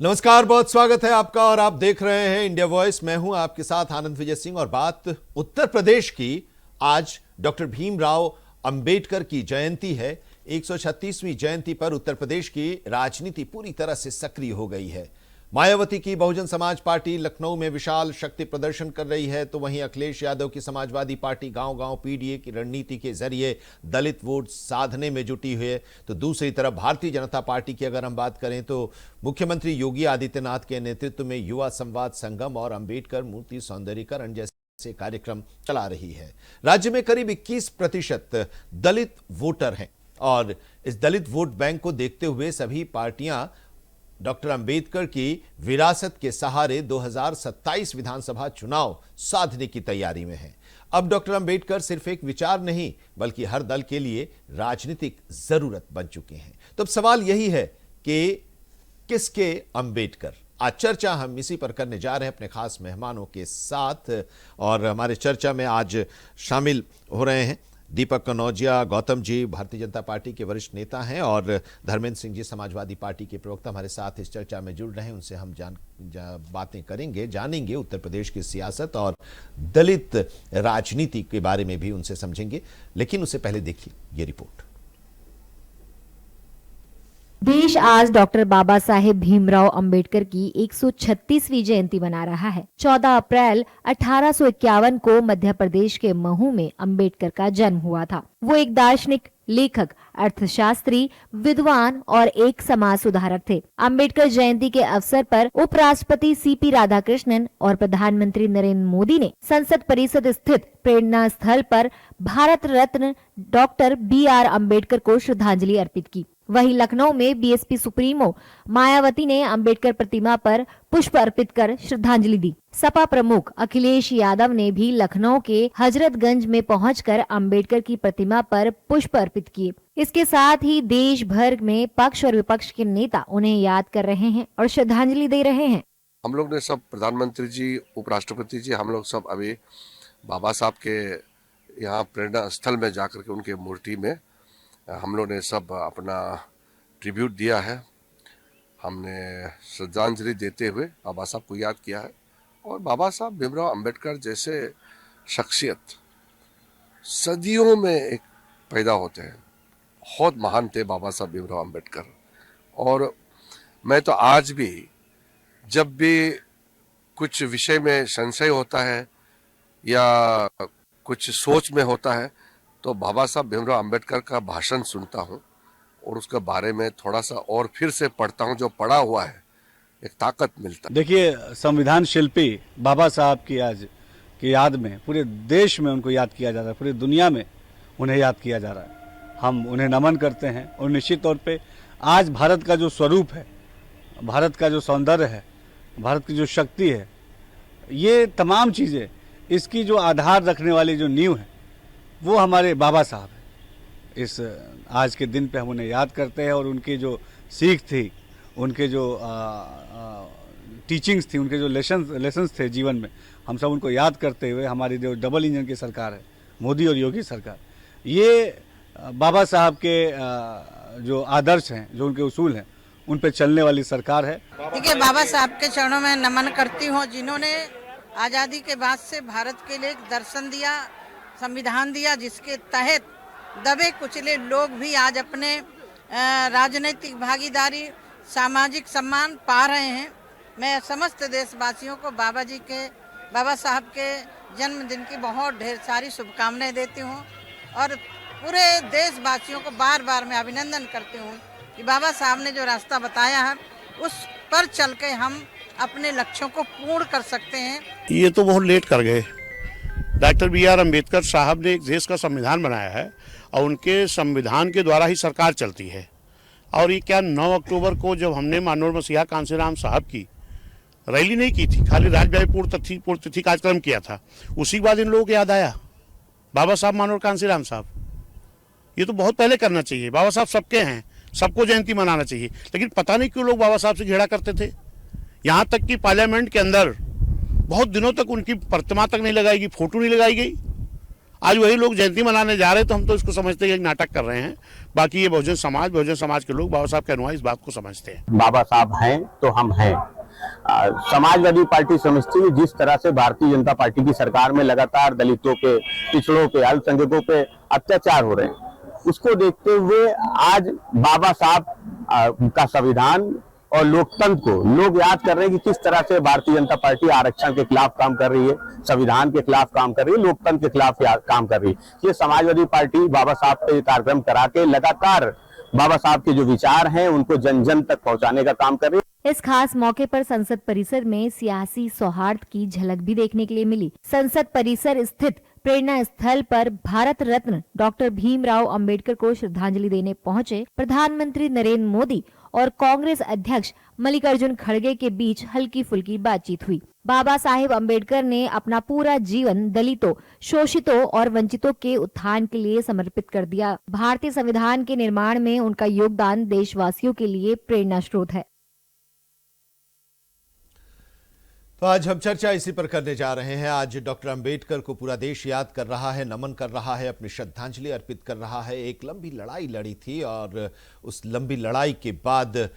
नमस्कार, बहुत स्वागत है आपका और आप देख रहे हैं इंडिया वॉइस। मैं हूं आपके साथ आनंद विजय सिंह और बात उत्तर प्रदेश की। आज डॉक्टर भीमराव अंबेडकर की जयंती है। 136वीं जयंती पर उत्तर प्रदेश की राजनीति पूरी तरह से सक्रिय हो गई है। मायावती की बहुजन समाज पार्टी लखनऊ में विशाल शक्ति प्रदर्शन कर रही है, तो वहीं अखिलेश यादव की समाजवादी पार्टी गांव-गांव पीडीए की रणनीति के जरिए दलित वोट साधने में जुटी हुई है। तो दूसरी तरफ भारतीय जनता पार्टी की अगर हम बात करें तो मुख्यमंत्री योगी आदित्यनाथ के नेतृत्व में युवा संवाद संगम और अंबेडकर मूर्ति सौंदर्यीकरण जैसे कार्यक्रम चला रही है। राज्य में करीब 21% दलित वोटर हैं और इस दलित वोट बैंक को देखते हुए सभी पार्टियां डॉक्टर अंबेडकर की विरासत के सहारे 2027 विधानसभा चुनाव साधने की तैयारी में है। अब डॉक्टर अंबेडकर सिर्फ एक विचार नहीं बल्कि हर दल के लिए राजनीतिक जरूरत बन चुके हैं। तो अब सवाल यही है कि किसके अंबेडकर। आज चर्चा हम इसी पर करने जा रहे हैं अपने खास मेहमानों के साथ, और हमारे चर्चा में आज शामिल हो रहे हैं दीपक कनौजिया। गौतम जी भारतीय जनता पार्टी के वरिष्ठ नेता हैं और धर्मेंद्र सिंह जी समाजवादी पार्टी के प्रवक्ता हमारे साथ इस चर्चा में जुड़ रहे हैं। उनसे हम बातें करेंगे, जानेंगे उत्तर प्रदेश की सियासत और दलित राजनीति के बारे में भी उनसे समझेंगे। लेकिन उससे पहले देखिए ये रिपोर्ट। देश आज डॉक्टर बाबा साहेब भीमराव अंबेडकर की 136वीं जयंती मना रहा है। 14 अप्रैल 1851 को मध्य प्रदेश के महू में अंबेडकर का जन्म हुआ था। वो एक दार्शनिक, लेखक, अर्थशास्त्री, विद्वान और एक समाज सुधारक थे। अंबेडकर जयंती के अवसर पर उपराष्ट्रपति सीपी राधाकृष्णन और प्रधानमंत्री नरेंद्र मोदी ने संसद परिसर स्थित प्रेरणा स्थल पर भारत रत्न डॉक्टर BR अंबेडकर को श्रद्धांजलि अर्पित की। वहीं लखनऊ में बीएसपी सुप्रीमो मायावती ने अंबेडकर प्रतिमा पर पुष्प अर्पित कर श्रद्धांजलि दी। सपा प्रमुख अखिलेश यादव ने भी लखनऊ के हजरतगंज में पहुंचकर अंबेडकर की प्रतिमा पर पुष्प अर्पित किए। इसके साथ ही देश भर में पक्ष और विपक्ष के नेता उन्हें याद कर रहे हैं और श्रद्धांजलि दे रहे हैं। हम लोग ने सब, प्रधानमंत्री जी, उपराष्ट्रपति जी, हम लोग सब अभी बाबा साहब के यहाँ प्रेरणा स्थल में जाकर के उनके मूर्ति में हम लोग ने सब अपना ट्रिब्यूट दिया है। हमने श्रद्धांजलि देते हुए बाबा साहब को याद किया है। और बाबा साहब भीमराव अंबेडकर जैसे शख्सियत सदियों में एक पैदा होते हैं। बहुत महान थे बाबा साहब भीमराव अंबेडकर। और मैं तो आज भी जब भी कुछ विषय में संशय होता है या कुछ सोच में होता है तो बाबा साहब भीमराव अंबेडकर का भाषण सुनता हूँ और उसके बारे में थोड़ा सा और फिर से पढ़ता हूँ। जो पढ़ा हुआ है एक ताकत मिलता है। देखिए, संविधान शिल्पी बाबा साहब की आज की याद में पूरे देश में उनको याद किया जा रहा है, पूरी दुनिया में उन्हें याद किया जा रहा है। हम उन्हें नमन करते हैं और निश्चित तौर पे आज भारत का जो स्वरूप है, भारत का जो सौंदर्य है, भारत की जो शक्ति है, ये तमाम चीज़ें, इसकी जो आधार रखने वाली जो नींव है वो हमारे बाबा साहब है। इस आज के दिन पे हम उन्हें याद करते हैं और उनकी जो सीख थी, उनके जो टीचिंग्स थी, उनके जो लेसन्स थे जीवन में, हम सब उनको याद करते हुए हमारी जो डबल इंजन की सरकार है, मोदी और योगी सरकार, ये बाबा साहब के जो आदर्श हैं, जो उनके उसूल हैं, उन पे चलने वाली सरकार है। देखिए, बाबा साहब के चरणों में नमन करती हूँ, जिन्होंने आज़ादी के बाद से भारत के लिए एक दर्शन दिया, संविधान दिया, जिसके तहत दबे कुचले लोग भी आज अपने राजनीतिक भागीदारी, सामाजिक सम्मान पा रहे हैं। मैं समस्त देशवासियों को बाबा साहब के जन्मदिन की बहुत ढेर सारी शुभकामनाएं देती हूं और पूरे देशवासियों को बार बार मैं अभिनंदन करती हूं कि बाबा साहब ने जो रास्ता बताया है उस पर चल के हम अपने लक्ष्यों को पूर्ण कर सकते हैं। ये तो बहुत लेट कर गए। डॉक्टर BR अंबेडकर साहब ने एक देश का संविधान बनाया है और उनके संविधान के द्वारा ही सरकार चलती है। और ये क्या 9 अक्टूबर को जब हमने मानोर मसीहा कांसीराम साहब की रैली नहीं की थी, खाली राजभाई पूर्व तिथि कार्यक्रम किया था, उसी के बाद इन लोगों को याद आया बाबा साहब मानोर कांसीराम साहब। ये तो बहुत पहले करना चाहिए। बाबा साहब सबके हैं, सबको जयंती मनाना चाहिए। लेकिन पता नहीं क्यों लोग बाबा साहब से घेरा करते थे। यहाँ तक कि पार्लियामेंट के अंदर बहुत दिनों तक उनकी प्रतिमा तक नहीं लगाई गई, फोटो नहीं लगाई गई। आज वही लोग जयंती मनाने जा रहे हैं, तो हम तो इसको समझते हैं एक नाटक कर रहे हैं। बाकी ये बहुजन समाज के लोग बाबा साहब के अनुयायी इस बात को समझते हैं। बाबा साहब हैं तो हम हैं। समाजवादी पार्टी समझती है जिस तरह से भारतीय जनता पार्टी की सरकार में लगातार दलितों पे, पिछड़ों पे, अल्पसंख्यकों पे अत्याचार हो रहे हैं, उसको देखते हुए आज बाबा साहब का संविधान और लोकतंत्र को लोग याद कर रहे हैं कि किस तरह से भारतीय जनता पार्टी आरक्षण के खिलाफ काम कर रही है, संविधान के खिलाफ काम कर रही है, लोकतंत्र के खिलाफ काम कर रही है। ये समाजवादी पार्टी बाबा साहब पे कार्यक्रम करा के लगातार बाबा साहब के जो विचार हैं उनको जन जन तक पहुंचाने का काम कर रही है। इस खास मौके पर संसद परिसर में सियासी सौहार्द की झलक भी देखने के लिए मिली। संसद परिसर स्थित प्रेरणा स्थल पर भारत रत्न डॉक्टर भीमराव अंबेडकर को श्रद्धांजलि देने पहुंचे प्रधानमंत्री नरेंद्र मोदी और कांग्रेस अध्यक्ष मल्लिकार्जुन खड़गे के बीच हल्की फुल्की बातचीत हुई। बाबा साहेब अंबेडकर ने अपना पूरा जीवन दलितों, शोषितों और वंचितों के उत्थान के लिए समर्पित कर दिया। भारतीय संविधान के निर्माण में उनका योगदान देशवासियों के लिए प्रेरणा स्रोत है। तो आज हम चर्चा इसी पर करने जा रहे हैं। आज डॉक्टर अंबेडकर को पूरा देश याद कर रहा है, नमन कर रहा है, अपनी श्रद्धांजलि अर्पित कर रहा है। एक लंबी लड़ाई लड़ी थी और उस लंबी लड़ाई के बाद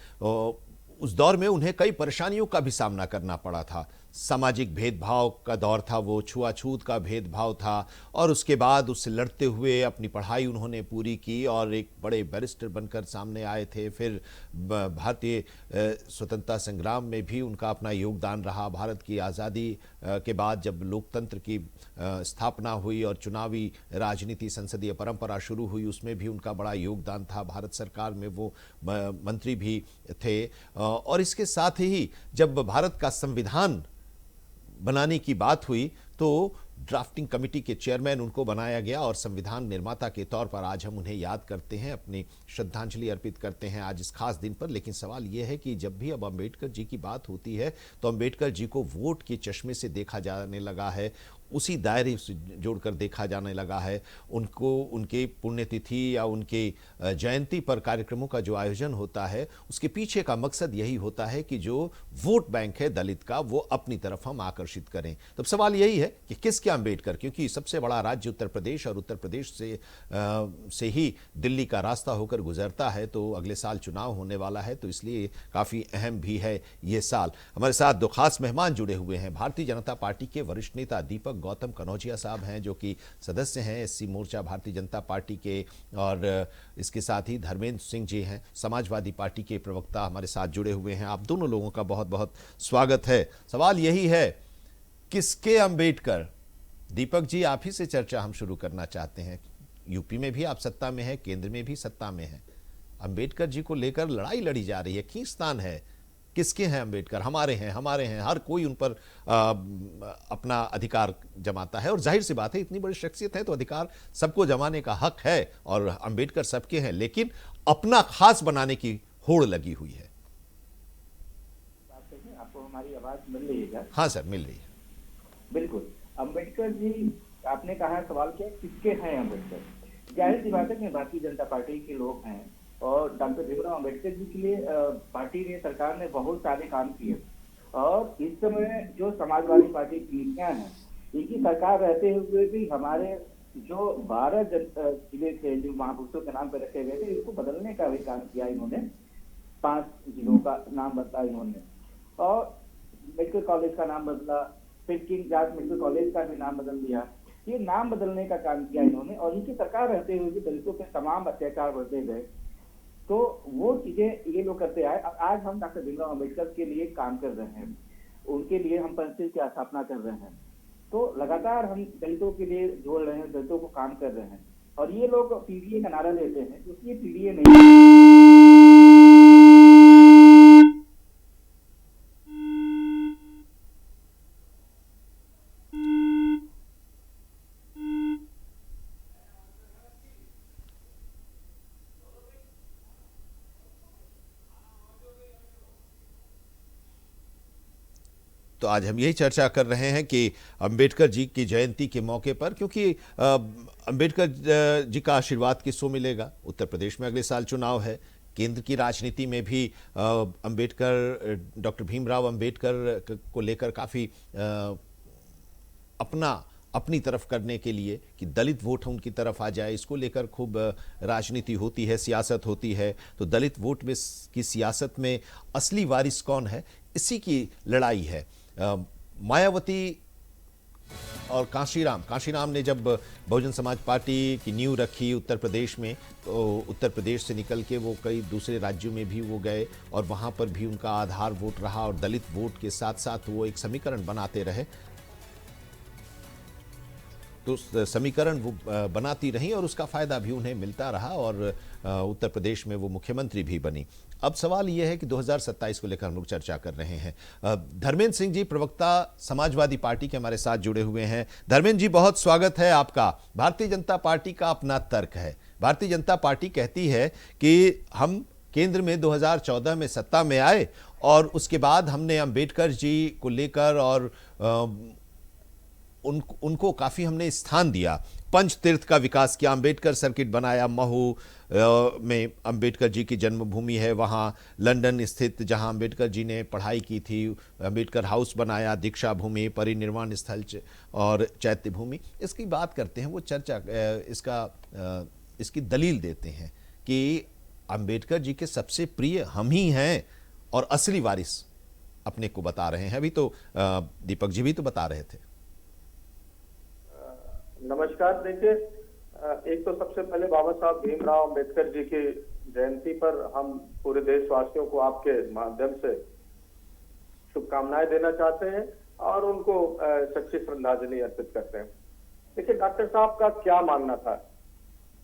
उस दौर में उन्हें कई परेशानियों का भी सामना करना पड़ा था। सामाजिक भेदभाव का दौर था, वो छुआछूत का भेदभाव था और उसके बाद उससे लड़ते हुए अपनी पढ़ाई उन्होंने पूरी की और एक बड़े बैरिस्टर बनकर सामने आए थे। फिर भारतीय स्वतंत्रता संग्राम में भी उनका अपना योगदान रहा। भारत की आज़ादी के बाद जब लोकतंत्र की स्थापना हुई और चुनावी राजनीति, संसदीय परंपरा शुरू हुई, उसमें भी उनका बड़ा योगदान था। भारत सरकार में वो मंत्री भी थे और इसके साथ ही जब भारत का संविधान बनाने की बात हुई तो ड्राफ्टिंग कमेटी के चेयरमैन उनको बनाया गया और संविधान निर्माता के तौर पर आज हम उन्हें याद करते हैं, अपनी श्रद्धांजलि अर्पित करते हैं आज इस खास दिन पर। लेकिन सवाल यह है कि जब भी अब अंबेडकर जी की बात होती है तो अंबेडकर जी को वोट के चश्मे से देखा जाने लगा है, उसी दायरे से जोड़कर देखा जाने लगा है। उनको उनके पुण्यतिथि या उनके जयंती पर कार्यक्रमों का जो आयोजन होता है उसके पीछे का मकसद यही होता है कि जो वोट बैंक है दलित का वो अपनी तरफ हम आकर्षित करें। तो सवाल यही है कि किसके अंबेडकर, क्योंकि सबसे बड़ा राज्य उत्तर प्रदेश और उत्तर प्रदेश से ही दिल्ली का रास्ता होकर गुजरता है। तो अगले साल चुनाव होने वाला है, तो इसलिए काफ़ी अहम भी है ये साल। हमारे साथ दो खास मेहमान जुड़े हुए हैं। भारतीय जनता पार्टी के वरिष्ठ नेता दीपक गौतम कनौजिया साहब हैं जो कि सदस्य हैं एससी मोर्चा भारतीय जनता पार्टी के, और इसके साथ ही धर्मेंद्र सिंह जी हैं समाजवादी पार्टी के प्रवक्ता, हमारे साथ जुड़े हुए हैं। आप दोनों लोगों का बहुत बहुत स्वागत है। सवाल यही है, किसके अंबेडकर? दीपक जी, आप ही से चर्चा हम शुरू करना चाहते हैं। यूपी में भी आप सत्ता में हैं, केंद्र में भी सत्ता में हैं, अंबेडकर जी को लेकर लड़ाई लड़ी जा रही है, खींचतान है। किसके हैं अंबेडकर? हमारे हैं, हमारे हैं। हर कोई उन पर अपना अधिकार जमाता है और जाहिर सी बात है इतनी बड़ी शख्सियत है तो अधिकार सबको जमाने का हक है और अंबेडकर सबके हैं, लेकिन अपना खास बनाने की होड़ लगी हुई है। आपको हमारी आवाज मिल रही है क्या? हाँ सर, मिल रही है। बिल्कुल। अंबेडकर जी, आपने कहा सवाल किया किसके हैं अंबेडकर। जाहिर सी बात है कि भारतीय जनता पार्टी के लोग हैं और डॉक्टर भीमराव अंबेडकर जी के लिए पार्टी ने, सरकार ने बहुत सारे काम किए और इस समय जो समाजवादी पार्टी की नीतियां हैं, इनकी सरकार रहते हुए भी हमारे जो 12 जिले थे जो महापुरुषों के नाम पर रखे गए थे, इसको बदलने का भी काम किया इन्होंने। 5 जिलों का नाम बदला इन्होंने और मेडिकल कॉलेज का नाम बदला, फिर किंग जॉर्ज मेडिकल कॉलेज का भी नाम बदल दिया। ये नाम बदलने का काम किया इन्होंने और इनकी सरकार रहते हुए भी दलितों पे तमाम अत्याचार बढ़ते गए। तो वो चीजें ये लोग करते आए। आज हम डॉक्टर भीमराव अंबेडकर के लिए काम कर रहे हैं, उनके लिए हम पंचायत की स्थापना कर रहे हैं। तो लगातार हम दलितों के लिए जोड़ रहे हैं, दलितों को काम कर रहे हैं और ये लोग पीडीए का नारा देते हैं, क्योंकि ये पीडीए नहीं। तो आज हम यही चर्चा कर रहे हैं कि अंबेडकर जी की जयंती के मौके पर, क्योंकि अंबेडकर जी का आशीर्वाद किसको मिलेगा? उत्तर प्रदेश में अगले साल चुनाव है, केंद्र की राजनीति में भी डॉक्टर भीमराव अंबेडकर को लेकर काफ़ी अपना अपनी तरफ करने के लिए कि दलित वोट उनकी तरफ आ जाए, इसको लेकर खूब राजनीति होती है, सियासत होती है। तो दलित वोट में की सियासत में असली वारिस कौन है, इसी की लड़ाई है। मायावती और कांशीराम ने जब बहुजन समाज पार्टी की नींव रखी उत्तर प्रदेश में, तो उत्तर प्रदेश से निकल के वो कई दूसरे राज्यों में भी वो गए और वहाँ पर भी उनका आधार वोट रहा और दलित वोट के साथ साथ वो एक समीकरण बनाते रहे। तो समीकरण वो बनाती रही और उसका फायदा भी उन्हें मिलता रहा और उत्तर प्रदेश में वो मुख्यमंत्री भी बनी। अब सवाल ये है कि 2027 को लेकर हम लोग चर्चा कर रहे हैं। धर्मेंद्र सिंह जी, प्रवक्ता समाजवादी पार्टी के, हमारे साथ जुड़े हुए हैं। धर्मेंद्र जी, बहुत स्वागत है आपका। भारतीय जनता पार्टी का अपना तर्क है। भारतीय जनता पार्टी कहती है कि हम केंद्र में 2014 में सत्ता में आए और उसके बाद हमने अंबेडकर जी को लेकर और उनको काफ़ी हमने स्थान दिया, पंच तीर्थ का विकास किया, अंबेडकर सर्किट बनाया, महू में अंबेडकर जी की जन्मभूमि है, वहाँ लंदन स्थित जहाँ अंबेडकर जी ने पढ़ाई की थी, अंबेडकर हाउस बनाया, दीक्षा भूमि, परिनिर्वाण स्थल और चैत्य भूमि। इसकी बात करते हैं, वो चर्चा इसकी दलील देते हैं कि अंबेडकर जी के सबसे प्रिय हम ही हैं और असली वारिस अपने को बता रहे हैं। अभी तो दीपक जी भी तो बता रहे थे। नमस्कार। देखिए, एक तो सबसे पहले बाबा साहब भीमराव अंबेडकर जी की जयंती पर हम पूरे देशवासियों को आपके माध्यम से शुभकामनाएं देना चाहते हैं और उनको सच्ची श्रद्धांजलि अर्पित करते हैं। देखिए, डॉक्टर साहब का क्या मानना था।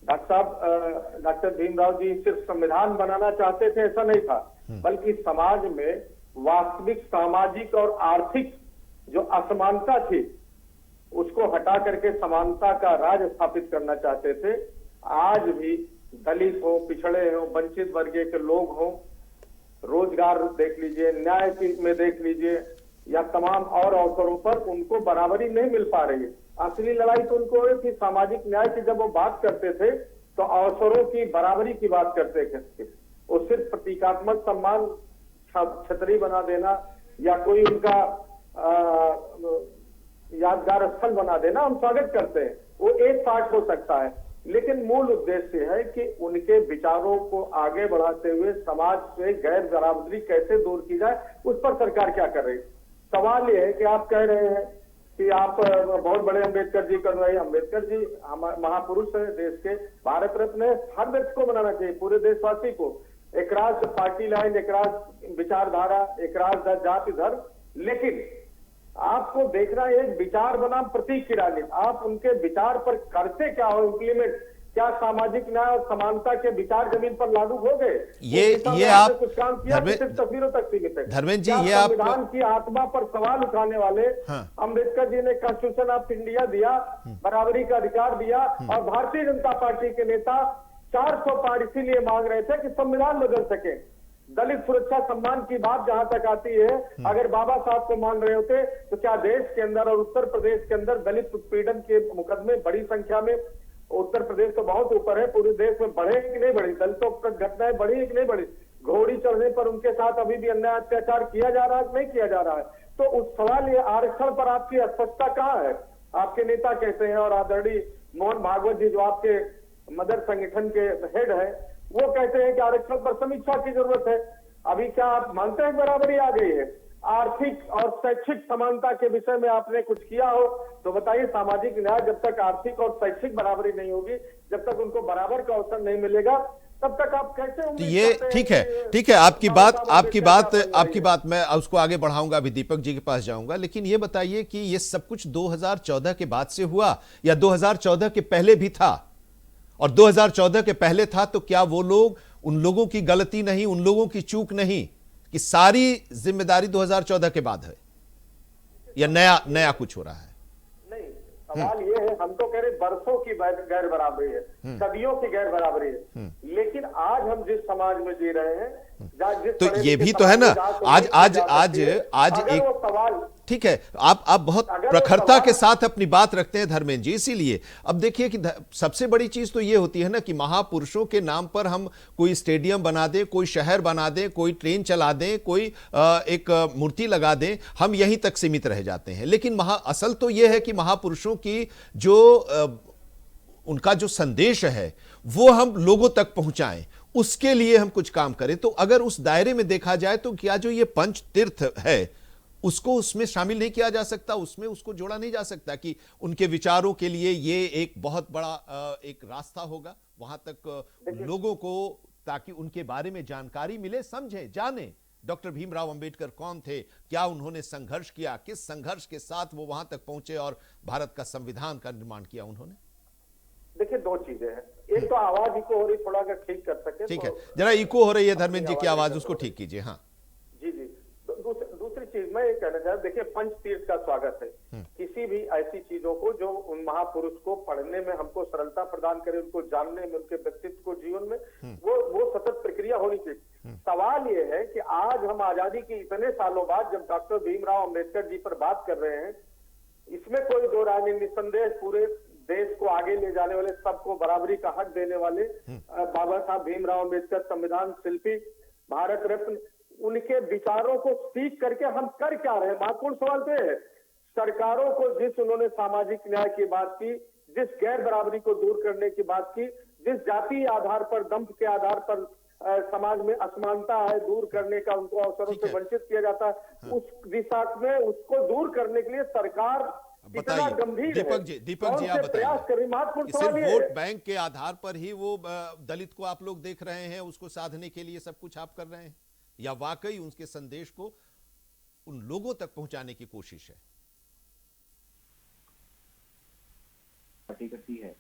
डॉक्टर भीमराव जी सिर्फ संविधान बनाना चाहते थे, ऐसा नहीं था, बल्कि समाज में वास्तविक सामाजिक और आर्थिक जो असमानता थी उसको हटा करके समानता का राज स्थापित करना चाहते थे। आज भी दलित हो, पिछड़े हो, वंचित वर्गीय के लोग हो, रोजगार देख लीजिए, न्याय में देख लीजिए, या तमाम और अवसरों पर उनको बराबरी नहीं मिल पा रही है। असली लड़ाई तो उनको है कि सामाजिक न्याय की जब वो बात करते थे तो अवसरों की बराबरी की बात करते थे। वो सिर्फ प्रतीकात्मक सम्मान, छतरी बना देना या कोई उनका यादगार स्थल बना देना हम स्वागत करते हैं, वो एक पार्ट हो सकता है, लेकिन मूल उद्देश्य है कि उनके विचारों को आगे बढ़ाते हुए समाज से गैर बराबरी कैसे दूर की जाए, उस पर सरकार क्या कर रही है। सवाल ये है कि आप कह रहे हैं कि आप बहुत बड़े अम्बेडकर जी कर रहे हैं। अम्बेडकर जी महापुरुष है देश के, भारत रत्न है, हर व्यक्ति को मनाना चाहिए, पूरे देशवासी को। एक राज पार्टी लाइन, एक राज विचारधारा, एक राज जाति धर्म, लेकिन आपको देखना है एक विचार बनाम प्रतीक की राजनीति। आप उनके विचार पर करते क्या हो, इम्प्लीमेंट क्या सामाजिक न्याय और समानता के विचार जमीन पर लागू हो गए? ये आप कुछ काम किया, सिर्फ तस्वीरों तक सीमित है। धर्मेंद्र जी, ये आप संविधान की आत्मा पर सवाल उठाने वाले, अम्बेडकर जी ने कॉन्स्टिट्यूशन ऑफ इंडिया दिया, बराबरी का अधिकार दिया, और भारतीय जनता पार्टी के नेता 400 पार इसीलिए मांग रहे थे कि संविधान बदल सके। दलित सुरक्षा सम्मान की बात जहां तक आती है, अगर बाबा साहब को मान रहे होते तो क्या देश के अंदर और उत्तर प्रदेश के अंदर दलित उत्पीड़न के मुकदमे बड़ी संख्या में, उत्तर प्रदेश तो बहुत ऊपर है, पूरे देश में बढ़े कि नहीं बढ़ी, दलितों पर घटनाएं बढ़ी कि नहीं बढ़ी, घोड़ी चढ़ने पर उनके साथ अभी भी अन्याय अत्याचार किया जा रहा है, नहीं किया जा रहा है। तो उस सवाल ये आरक्षण पर आपकी अस्पष्टता कहाँ है? आपके नेता कहते हैं और आदरणीय मोहन भागवत जी जो आपके मदर संगठन के हेड है, वो कहते हैं कि आरक्षण पर समीक्षा की जरूरत है। अभी क्या आप मानते हैं बराबरी आ गई है? आर्थिक और शैक्षिक समानता के विषय में आपने कुछ किया हो तो बताइए। सामाजिक न्याय जब तक आर्थिक और शैक्षिक बराबरी नहीं होगी, जब तक उनको बराबर का अवसर नहीं मिलेगा, तब तक आप कैसे तो ये ठीक है आपकी बात मैं उसको आगे बढ़ाऊंगा, अभी दीपक जी के पास जाऊंगा। लेकिन ये बताइए कि ये सब कुछ 2014 के बाद से हुआ या 2014 के पहले भी था? और 2014 के पहले था तो क्या वो लोग, उन लोगों की गलती नहीं, उन लोगों की चूक नहीं कि सारी जिम्मेदारी 2014 के बाद है, या नया कुछ हो रहा है? नहीं, सवाल ये है, हम तो कह रहे बरसों की गैर बराबरी है, सदियों की गैर बराबरी है, लेकिन आज हम जिस समाज में जी रहे हैं, तो ये भी तो है ना, आज एक सवाल ठीक है, आप बहुत प्रखरता के साथ अपनी बात रखते हैं धर्मेंद्र जी। इसीलिए अब देखिए कि सबसे बड़ी चीज तो ये होती है ना कि महापुरुषों के नाम पर हम कोई स्टेडियम बना दें, कोई शहर बना दें, कोई ट्रेन चला दें, कोई एक मूर्ति लगा दें, हम यहीं तक सीमित रह जाते हैं। लेकिन असल तो ये है कि महापुरुषों की जो उनका जो संदेश है वो हम लोगों तक पहुंचाएं, उसके लिए हम कुछ काम करें। तो अगर उस दायरे में देखा जाए तो क्या जो ये पंच तीर्थ है उसको उसमें शामिल नहीं किया जा सकता, उसमें उसको जोड़ा नहीं जा सकता कि उनके विचारों के लिए ये एक बहुत बड़ा एक रास्ता होगा वहां तक लोगों को, ताकि उनके बारे में जानकारी मिले, समझे, जाने डॉक्टर भीमराव अंबेडकर कौन थे, क्या उन्होंने संघर्ष किया, किस संघर्ष के साथ वो वहां तक पहुंचे और भारत का संविधान का निर्माण किया उन्होंने। देखिए, दो चीजें हैं। एक तो आवाज इको हो रही, थोड़ा अगर ठीक कर सके। ठीक है, जरा इको हो रही है धर्मेंद्र जी की आवाज, उसको ठीक कीजिए। हाँ जी जी। दूसरी चीज मैं ये कहना चाहता, देखिए पंच तीर्थ का स्वागत है। किसी भी ऐसी चीजों को जो उन महापुरुष को पढ़ने में हमको सरलता प्रदान करे, उनको जानने में, उनके व्यक्तित्व को जीवन में वो सतत प्रक्रिया होनी चाहिए। सवाल ये है कि आज हम आजादी के इतने सालों बाद जब डॉक्टर भीमराव अंबेडकर जी पर बात कर रहे हैं, इसमें कोई दो राय नहीं, निस्संदेह पूरे देश को आगे ले जाने वाले, सबको बराबरी का हक देने वाले बाबा साहब भीमराव अंबेडकर, संविधान शिल्पी, भारत रत्न, उनके विचारों को सीख करके हम कर क्या रहे हैं? महत्वपूर्ण सवाल तो है। सरकारों को जिस उन्होंने सामाजिक न्याय की बात की, जिस गैर बराबरी को दूर करने की बात की, जिस जातीय आधार पर, दंभ के आधार पर समाज में असमानता है दूर करने का, उनको अवसरों से वंचित किया जाता है, उस दिशा में उसको दूर करने के लिए सरकार बताइए दीपक जी आप बताइए, सिर्फ वोट बैंक के आधार पर ही वो दलित को आप लोग देख रहे हैं, उसको साधने के लिए सब कुछ आप कर रहे हैं, या वाकई उनके संदेश को उन लोगों तक पहुंचाने की कोशिश है? पार्टी करती है,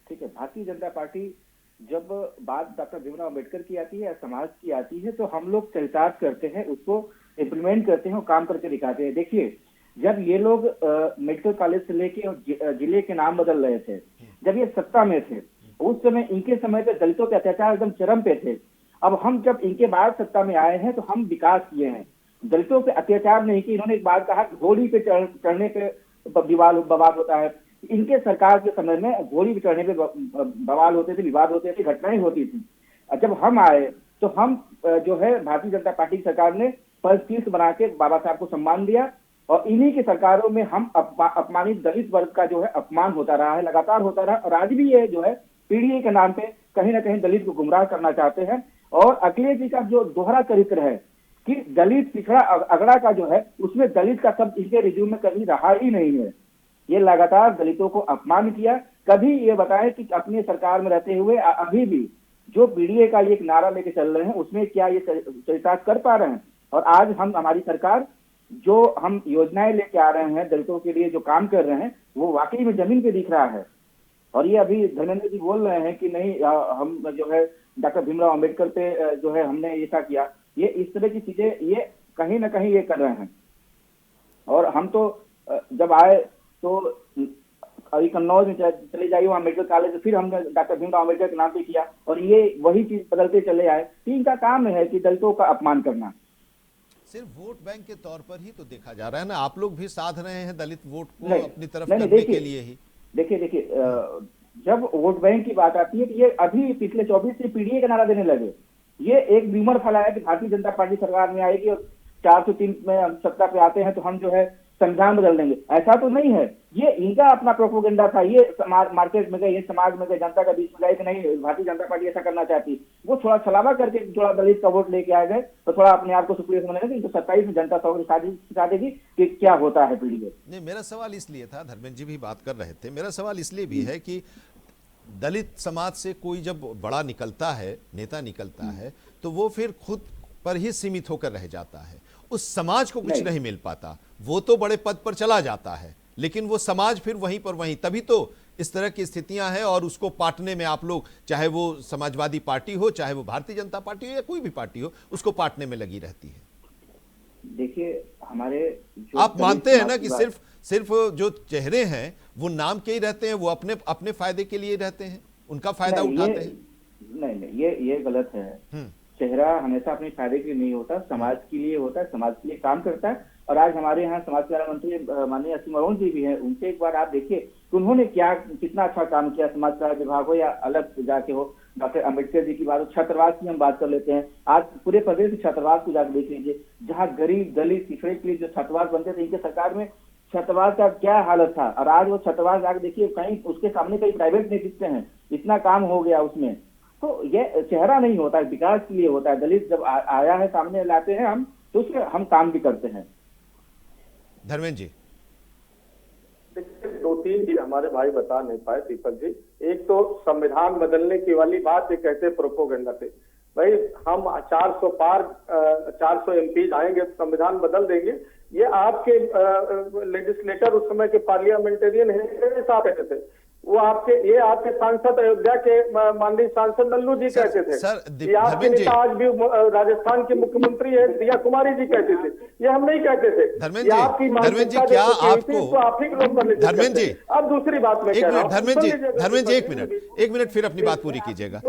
ठीक है। भारतीय जनता पार्टी जब बात डॉक्टर भीमराव अंबेडकर की आती है या समाज की आती है तो हम लोग चरितार्थ करते हैं, उसको इम्प्लीमेंट करते हैं और काम करके दिखाते हैं। देखिए, जब ये लोग मेडिकल कॉलेज से लेके और जिले के नाम बदल रहे थे, जब ये सत्ता में थे, उस समय इनके समय पे दलितों के अत्याचार एकदम चरम पे थे। अब हम जब इनके बाद सत्ता में आए हैं तो हम विकास किए हैं, दलितों पे अत्याचार नहीं किए। इन्होंने एक बात कहा, घोड़ी पे चढ़ने पे विवाद होता है। इनके सरकार के समय में घोड़ी पे चढ़ने पे बवाल होते थे, विवाद होते थे, घटनाएं होती थी। जब हम आए तो हम जो है भारतीय जनता पार्टी की सरकार ने पंच तीर्थ बना के बाबा साहब को सम्मान दिया, और इन्हीं की सरकारों में हम अपमानित दलित वर्ग का जो है अपमान होता रहा है, लगातार होता रहा। और आज भी ये जो है पीडीए के नाम पे कहीं ना कहीं दलित को गुमराह करना चाहते हैं। और अखिलेश जी का जो दोहरा चरित्र है कि दलित पिछड़ा अगड़ा का जो है, उसमें दलित का शब्द इनके रिज्यूम में कभी रहा ही नहीं है। ये लगातार दलितों को अपमान किया। कभी ये बताएं कि अपनी सरकार में रहते हुए अभी भी जो पीडीए का एक नारा लेके चल रहे हैं उसमें क्या ये चरितार्थ कर पा रहे हैं? और आज हमारी सरकार जो हम योजनाएं लेके आ रहे हैं दलितों के लिए, जो काम कर रहे हैं, वो वाकई में जमीन पे दिख रहा है। और ये अभी धर्मेंद्र जी बोल रहे हैं कि नहीं हम जो है डॉक्टर भीमराव अंबेडकर पे जो है हमने ऐसा किया, ये इस तरह की चीजें ये कहीं ना कहीं ये कर रहे हैं। और हम तो जब आए तो अभी कन्नौज में चले जाइए, वहाँ मेडिकल कॉलेज, फिर हमने डॉक्टर भीमराव अंबेडकर के नाम पे किया, और ये वही चीज बदलते चले आए। इनका काम है कि दलितों का अपमान करना। सिर्फ वोट बैंक के तौर पर ही तो देखा जा रहा है ना, आप लोग भी साध रहे हैं दलित वोट को अपनी तरफ करने के लिए ही। देखिए जब वोट बैंक की बात आती है तो ये अभी पिछले 24 से पीडीए का नारा देने लगे। ये एक रूमर फैलाया कि भारतीय जनता पार्टी सरकार में आएगी और 403 में हम सत्ता पे आते हैं तो हम जो है संविधान बदल देंगे। ऐसा तो नहीं है, ये इनका अपना प्रोपोगेंडा था। ये मार्केट में गए, ये समाज में गए, जनता के बीच में गए कि नहीं भारतीय जनता पार्टी ऐसा करना चाहती, वो थोड़ा छलावा करके थोड़ा दलित का वोट लेके आ गए तो थोड़ा अपने आप को सुप्रिय समझने लगे। तो 27 में जनता सिखा देगी कि क्या होता है पीडीए। नहीं, मेरा सवाल इसलिए था, धर्मेंद्र जी भी बात कर रहे थे, मेरा सवाल इसलिए भी है कि दलित समाज से कोई जब बड़ा निकलता है, नेता निकलता है, तो वो फिर खुद पर ही सीमित होकर रह जाता है, उस समाज को कुछ नहीं मिल पाता। वो तो बड़े पद पर चला जाता है लेकिन वो समाज फिर वहीं पर वहीं, तभी तो इस तरह की स्थितियां हैं। और उसको पाटने में आप लोग, चाहे वो समाजवादी पार्टी हो, चाहे वो भारतीय जनता पार्टी हो या कोई भी पार्टी हो, उसको पाटने में लगी रहती है। देखिए हमारे आप मानते हैं ना कि सिर्फ जो चेहरे हैं वो नाम के ही रहते हैं, वो अपने फायदे के लिए रहते हैं, उनका फायदा उठाते हैं। नहीं, ये गलत है। चेहरा हमेशा अपने फायदे के लिए नहीं होता, समाज के लिए होता है, समाज के लिए काम करता है। और आज हमारे यहाँ समाज कल्याण मंत्री माननीय असीम अरुण जी भी हैं, उनसे एक बार आप देखिए कि उन्होंने कितना अच्छा काम किया, समाज कल्याण विभाग हो या अलग जाके हो। डॉक्टर अम्बेडकर जी की बात हो, छात्रावास की हम बात कर लेते हैं, आज पूरे प्रदेश में छात्रावास को जाकर देख लीजिए, जहाँ गरीब दलित पिछड़े के लिए जो छात्रावास बनते थे, इनके सरकार में छात्रावास का क्या हालत था, और आज वो छात्रावास जाकर देखिए कहीं उसके सामने कई प्राइवेट नहीं दिखते हैं, इतना काम हो गया उसमें। तो ये चेहरा नहीं होता है, विकास के लिए होता है। दलित जब आया है सामने लाते हैं हम, तो उसके हम काम भी करते हैं। धर्मेंद्र जी, देखिए 2-3 चीज हमारे भाई बता नहीं पाए दीपक जी। एक तो संविधान बदलने की वाली बात ये कहते प्रोपोगंडा थे, भाई हम 400 पार 400 एमपी आएंगे तो संविधान बदल देंगे, ये आपके लेजिस्लेटर उस समय के पार्लियामेंटेरियन साहब कहते थे। वो ये आपके सांसद अयोध्या के माननीय सांसद नल्लू जी कहते थे। ये आपके नेता आज भी राजस्थान के मुख्यमंत्री है दिया कुमारी जी कहते थे, ये हम नहीं कहते थे। धर्मेंद्र जी क्या आपको आप ही लोग कर लेते। धर्मेंद्र जी अब दूसरी बात में धर्मेंद्र जी एक मिनट फिर अपनी बात पूरी कीजिएगा।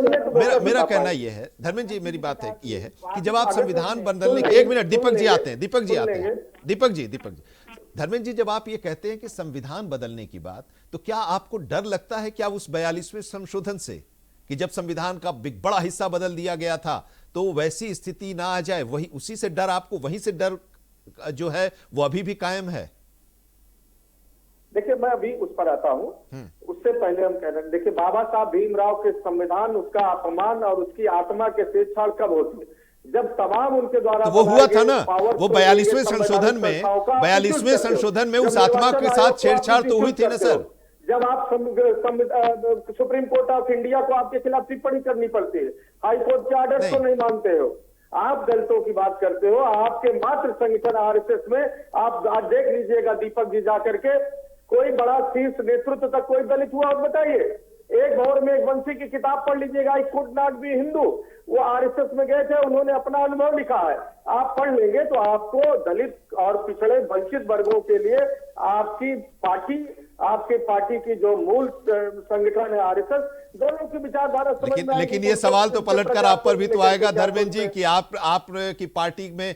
मेरा कहना ये है, धर्मेंद्र जी मेरी बात है ये है कि जब आप संविधान बदलने के, एक मिनट दीपक जी आते हैं, दीपक जी धर्मेंद्र जी, जब आप ये कहते हैं कि संविधान बदलने की बात, तो क्या आपको डर लगता है क्या उस 42वें संशोधन से, कि जब संविधान का बड़ा हिस्सा बदल दिया गया था तो वैसी स्थिति ना आ जाए, वही उसी से डर, आपको वहीं से डर जो है वो अभी भी कायम है? देखिए मैं अभी उस पर आता हूँ, उससे पहले हम कह रहे हैं, देखिए बाबा साहब भीमराव के संविधान, उसका अपमान और उसकी आत्मा के छेड़छाड़ कब होती है? जब तमाम उनके द्वारा तो वो हुआ था ना, वो 42वें संशोधन में उस आत्मा के साथ छेड़छाड़ तो हुई थी ना सर। जब आप सुप्रीम कोर्ट ऑफ इंडिया को आपके खिलाफ टिप्पणी करनी पड़ती है, हाई कोर्ट के ऑर्डर को नहीं मानते हो, आप दलितों की बात करते हो, आपके मात्र संगठन आरएसएस में आप आज देख लीजिएगा दीपक जी जाकर के, कोई बड़ा शीर्ष नेतृत्व तक कोई दलित हुआ आप बताइए? एक भौर में एक वंशी की किताब पढ़ लीजिएगा, I could not be Hindu, वो आरएसएस में गए थे, उन्होंने अपना अनुभव लिखा है, आप पढ़ लेंगे तो आपको दलित और पिछड़े वंचित वर्गों के लिए आपकी पार्टी की जो मूल संगठन है आरएसएस, दोनों की विचारधारा समझ में। लेकिन ये सवाल तो पलटकर आप पर भी तो आएगा धर्मेंद्र जी कि आप की पार्टी में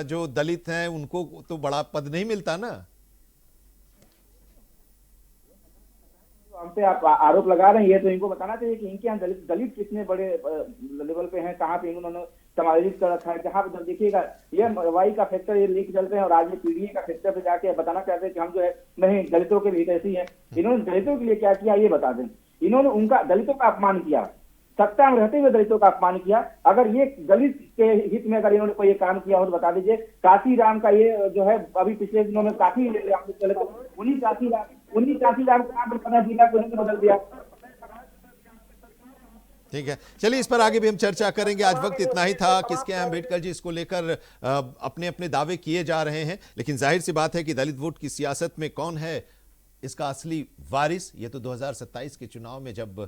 जो दलित हैं उनको तो बड़ा पद नहीं मिलता ना। हम पे आप आरोप लगा रहे हैं, ये तो इनको बताना चाहिए कि इनके यहाँ दलित कितने बड़े लेवल पे हैं, कहाँ पे इन्होंने समायोजित कर रखा है। जहाँ पे देखिएगा ये वाई का फैक्टर ये लीक चल रहे हैं, और आज ये पीडीए का फैक्टर पे जाके बताना चाहते हैं कि हम जो है नहीं दलितों के लिए कैसी है। इन्होंने दलितों के लिए क्या किया ये बता दें। इन्होंने उनका दलितों का अपमान किया, सत्ता में रहते हुए दलितों का अपमान किया। अगर ये दलित के हित में अगर इन्होंने कोई ये काम किया हो तो बता दीजिए। काशीराम का ये जो है अभी पिछले दिनों में काफी उन्हीं काशीराम का नाम पर जिला को बदल दिया। ठीक है, चलिए इस पर आगे भी हम चर्चा करेंगे। आज वक्त इतना ही था। किसके यहाँ अम्बेडकर जी इसको लेकर अपने अपने दावे किए जा रहे हैं, लेकिन जाहिर सी बात है कि दलित वोट की सियासत में कौन है इसका असली वारिस, ये तो 2027 के चुनाव में जब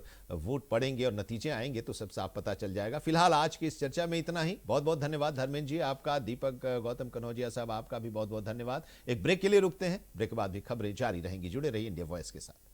वोट पड़ेंगे और नतीजे आएंगे तो सब साफ पता चल जाएगा। फिलहाल आज की इस चर्चा में इतना ही। बहुत बहुत धन्यवाद धर्मेंद्र जी आपका, दीपक गौतम कनौजिया साहब आपका भी बहुत बहुत धन्यवाद। एक ब्रेक के लिए रुकते हैं, ब्रेक के बाद भी खबरें जारी रहेंगी। जुड़े रहिए इंडिया वॉइस के साथ।